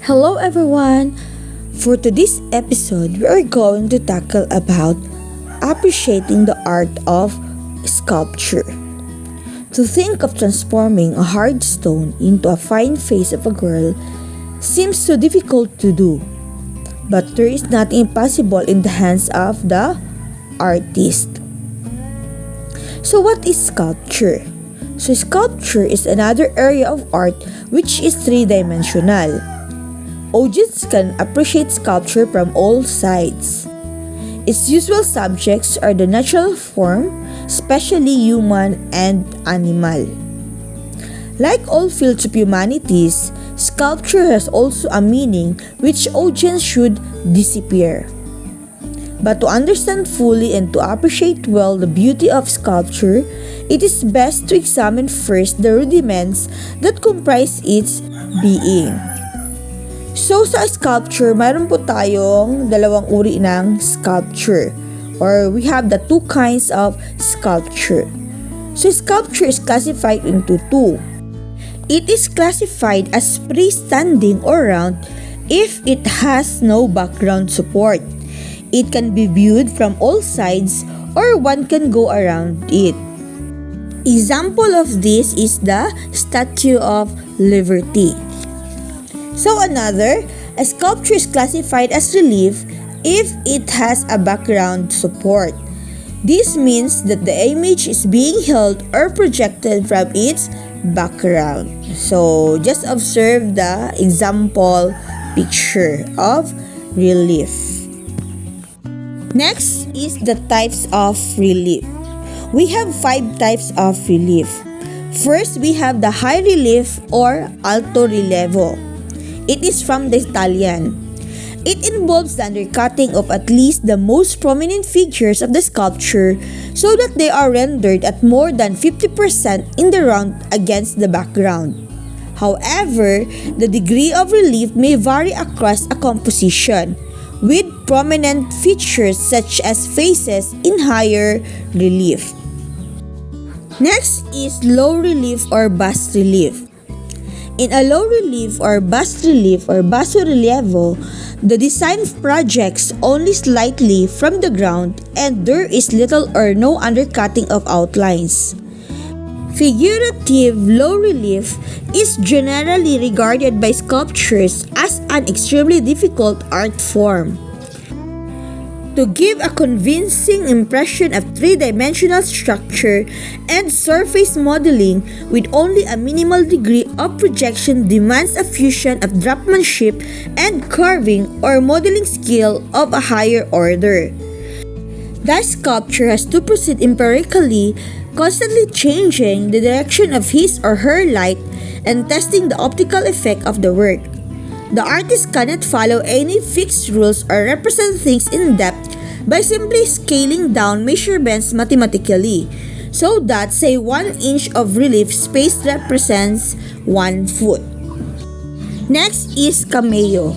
Hello everyone! For today's episode, we are going to tackle about appreciating the art of sculpture. To think of transforming a hard stone into a fine face of a girl seems so difficult to do. But there is nothing impossible in the hands of the artist. So what is sculpture? So sculpture is another area of art which is three-dimensional. Audience can appreciate sculpture from all sides. Its usual subjects are the natural form, especially human and animal. Like all fields of humanities, sculpture has also a meaning which audience should disappear. But to understand fully and to appreciate well the beauty of sculpture, it is best to examine first the rudiments that comprise its being. So sa sculpture, mayroon po tayong dalawang uri ng sculpture, or we have the two kinds of sculpture. So sculpture is classified into two. It is classified as freestanding or round if it has no background support. It can be viewed from all sides or one can go around it. Example of this is the Statue of Liberty. So another, a sculpture is classified as relief if it has a background support. This means that the image is being held or projected from its background. So just observe the example picture of relief. Next is the types of relief. We have 5 types of relief. First, we have the high relief or alto rilievo. It is from the Italian. It involves the undercutting of at least the most prominent figures of the sculpture so that they are rendered at more than 50% in the round against the background. However, the degree of relief may vary across a composition, with prominent features such as faces in higher relief. Next is low relief or bas relief. In a low relief or bas relief or basso relievo, the design projects only slightly from the ground and there is little or no undercutting of outlines. Figurative low relief is generally regarded by sculptors as an extremely difficult art form. To give a convincing impression of three-dimensional structure and surface modeling with only a minimal degree of projection demands a fusion of draughtsmanship and carving or modeling skill of a higher order. Thus, sculptor has to proceed empirically, constantly changing the direction of his or her light and testing the optical effect of the work. The artist cannot follow any fixed rules or represent things in depth by simply scaling down measurements mathematically, so that say 1 inch of relief space represents 1 foot. Next is cameo.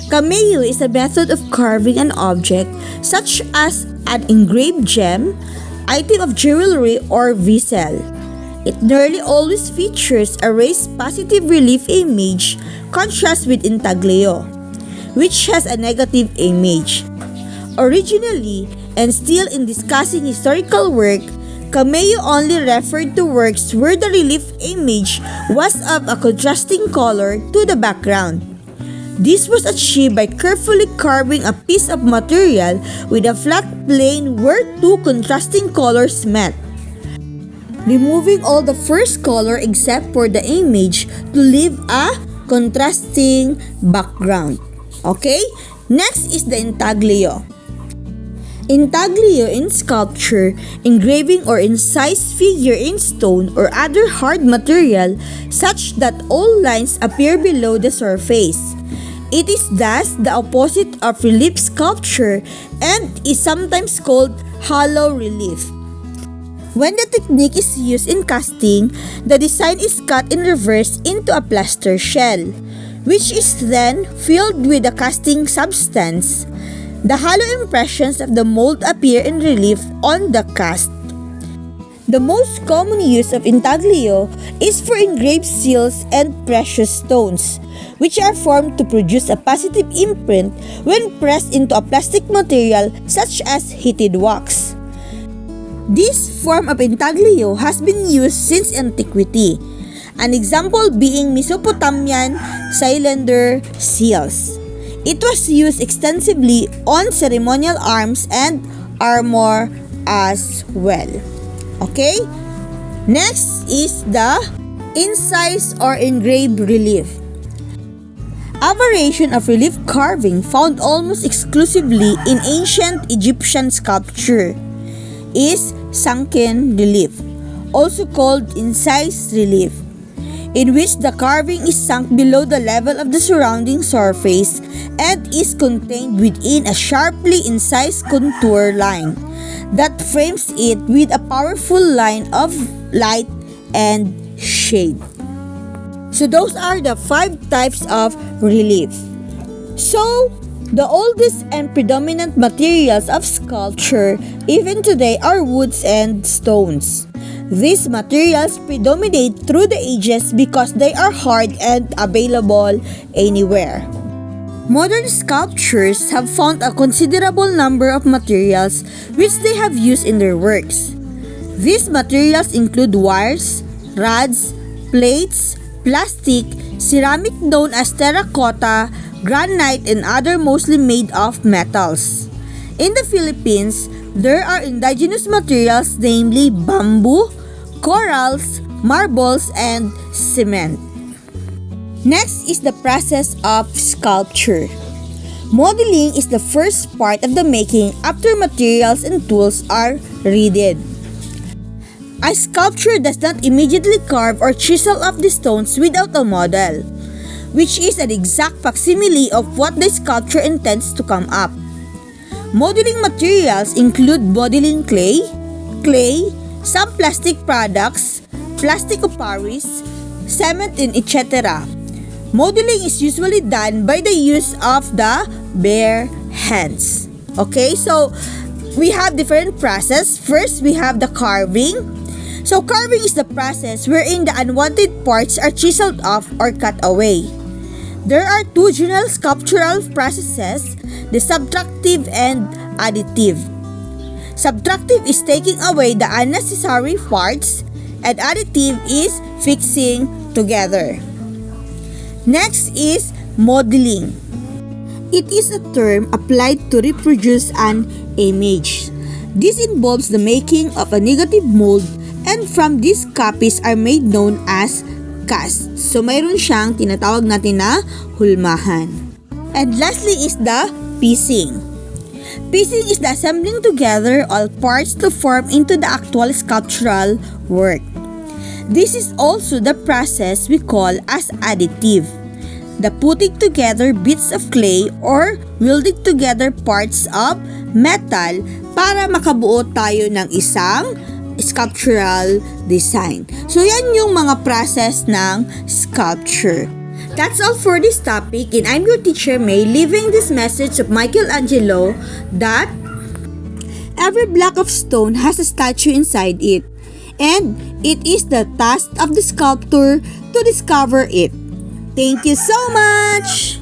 Cameo is a method of carving an object such as an engraved gem, item of jewelry, or vessel. It nearly always features a raised positive relief image, contrast with intaglio, which has a negative image. Originally, and still in discussing historical work, cameo only referred to works where the relief image was of a contrasting color to the background. This was achieved by carefully carving a piece of material with a flat plane where two contrasting colors met, removing all the first color except for the image to leave a contrasting background. Okay? Next is the intaglio. Intaglio in sculpture, engraving or incised figure in stone or other hard material such that all lines appear below the surface. It is thus the opposite of relief sculpture and is sometimes called hollow relief. When the technique is used in casting, the design is cut in reverse into a plaster shell, which is then filled with the casting substance. The hollow impressions of the mold appear in relief on the cast. The most common use of intaglio is for engraved seals and precious stones, which are formed to produce a positive imprint when pressed into a plastic material such as heated wax. This form of intaglio has been used since antiquity, an example being Mesopotamian cylinder seals. It was used extensively on ceremonial arms and armor as well. Okay? Next is the incised or engraved relief. A variation of relief carving found almost exclusively in ancient Egyptian sculpture is sunken relief, also called incised relief, in which the carving is sunk below the level of the surrounding surface and is contained within a sharply incised contour line that frames it with a powerful line of light and shade. So those are the 5 types of relief. So, the oldest and predominant materials of sculpture even today are woods and stones. These materials predominate through the ages because they are hard and available anywhere. Modern sculptors have found a considerable number of materials which they have used in their works. These materials include wires, rods, plates, plastic, ceramic known as terracotta, granite, and other mostly made of metals. In the Philippines, there are indigenous materials namely bamboo, corals, marbles, and cement. Next is the process of sculpture. Modeling is the first part of the making after materials and tools are readied. A sculptor does not immediately carve or chisel off the stones without a model, which is an exact facsimile of what the sculptor intends to come up. Modeling materials include modeling clay, some plastic products, plastic oparis, cement, and etc. Modeling is usually done by the use of the bare hands. Okay, so we have different process. First, we have the carving. So carving is the process wherein the unwanted parts are chiseled off or cut away. There are 2 general sculptural processes, the subtractive and additive. Subtractive is taking away the unnecessary parts, and additive is fixing together. Next is modeling. It is a term applied to reproduce an image. This involves the making of a negative mold, and from these copies are made known as cast. So mayroon siyang tinatawag natin na hulmahan. And lastly is the piecing. Piecing is the assembling together all parts to form into the actual sculptural work. This is also the process we call as additive, the putting together bits of clay or welding together parts of metal para makabuo tayo ng isang sculptural design. So yan yung mga process ng sculpture. That's all for this topic, and I'm your teacher May, leaving this message of Michelangelo that every block of stone has a statue inside it, and it is the task of the sculptor to discover it. Thank you so much!